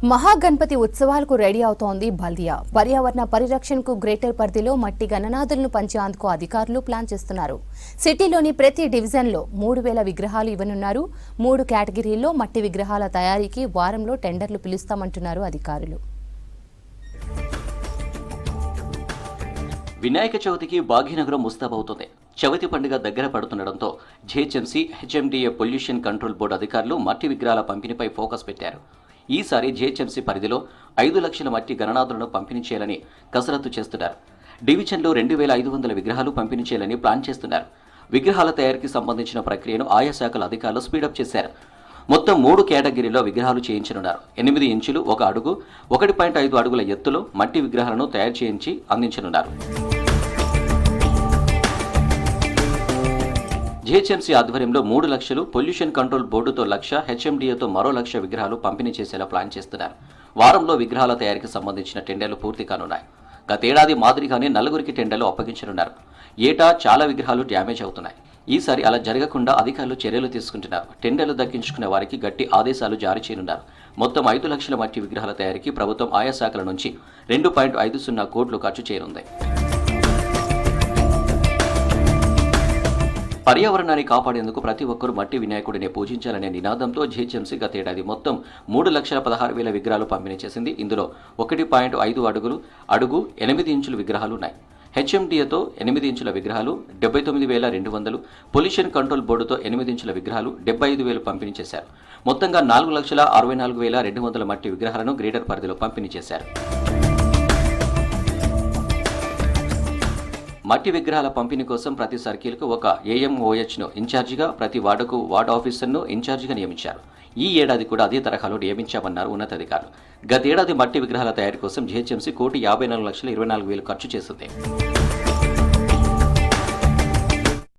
మహాగణపతి ఉత్సవాలకు రెడీ అవుతోంది బల్దియా. పర్యావరణ పరిరక్షణకు గ్రేటర్ పరిధిలో మట్టి గణనాథులను పంచేందుకు అధికారులు ప్లాన్ చేస్తున్నారు. సిటీలోని ప్రతి డివిజన్లో 3000 విగ్రహాలు ఇవ్వనున్నారు. 3 కేటగిరీల్లో మట్టి విగ్రహాల తయారీకి వారంలో టెండర్లు పిలుస్తామంటున్నారు అధికారులు. వినాయక చవితికి భాగ్యనగరం ముస్తాబవుతుంది. చవితి పండుగ దగ్గర పడుతుండటంతో GHMC, HMDA pollution control board అధికారులు మట్టి విగ్రహాల పంపిణీపై ఫోకస్ పెట్టారు. ఈసారి జీహెచ్ఎంసీ పరిధిలో 5 లక్షల మట్టి గణనాథులను పంపిణీ చేయాలని కసరత్తు చేస్తున్నారు. డివిజన్లో 2500 విగ్రహాలు పంపిణీ చేయాలని ప్లాన్ చేస్తున్నారు. విగ్రహాల తయారీకి సంబంధించిన ప్రక్రియను ఆయా శాఖల అధికారులు స్పీడప్ చేశారు. మొత్తం 3 కేటగిరీలో విగ్రహాలు చేయించనున్నారు. 8 ఇంచులు 1 అడుగు, 1.5 అడుగుల ఎత్తులో మట్టి విగ్రహాలను తయారు చేయించి అందించనున్నారు. జీహెచ్ఎంసీ ఆధ్వర్యంలో 3 లక్షలు, పొల్యూషన్ కంట్రోల్ బోర్డుతో 1 లక్ష, హెచ్ఎండిఏతో మరో 1 లక్ష విగ్రహాలు పంపిణీ చేసేలా ప్లాన్ చేస్తున్నారు. వారంలో విగ్రహాల తయారీకి సంబంధించిన టెండర్లు పూర్తి కానున్నాయి. గతేడాది మాదిరిగానే 4 టెండర్లు అప్పగించనున్నారు. ఏటా చాలా విగ్రహాలు డ్యామేజ్ అవుతున్నాయి. ఈసారి అలా జరగకుండా అధికారులు చర్యలు తీసుకుంటున్నారు. టెండర్లు దక్కించుకునే వారికి గట్టి ఆదేశాలు జారీ చేయనున్నారు. మొత్తం 5 లక్షల మట్టి విగ్రహాల తయారీకి ప్రభుత్వం ఆయా శాఖల నుంచి 2.50 కోట్లు ఖర్చు చేయనుంది. పర్యావరణాన్ని కాపాడేందుకు ప్రతి ఒక్కరూ మట్టి వినాయకుడిని పూజించాలనే నినాదంతో జీహెచ్ఎంసీ గతేడాది మొత్తం 3,16,000 విగ్రహాలు పంపిణీ చేసింది. ఇందులో 1.5 అడుగు 8 ఇంచుల విగ్రహాలు ఉన్నాయి. హెచ్ఎండిఏతో 8 ఇంచుల విగ్రహాలు 79,200, పొల్యూషన్ కంట్రోల్ బోర్డుతో 8 ఇంచుల విగ్రహాలు 75,000 పంపిణీ చేశారు. మొత్తంగా 4,64,200 మట్టి విగ్రహాలను గ్రేటర్ పరిధిలో పంపిణీ చేశారు. మట్టి విగ్రహాల పంపిణీ కోసం ప్రతి సర్కిల్కు ఒక ఏఎంఓహెచ్ను ఇన్ఛార్జిగా, ప్రతి వార్డుకు వార్డు ఆఫీసర్ను ఇన్ఛార్జిగా నియమించారు. ఈ ఏడాది కూడా అదే తరహాలో నియమించామన్నారు ఉన్నతాధికారులు. గతేడాది మట్టి విగ్రహాల తయారీ కోసం జీహెచ్ఎంసీ 1,54,24,000 ఖర్చు చేసింది.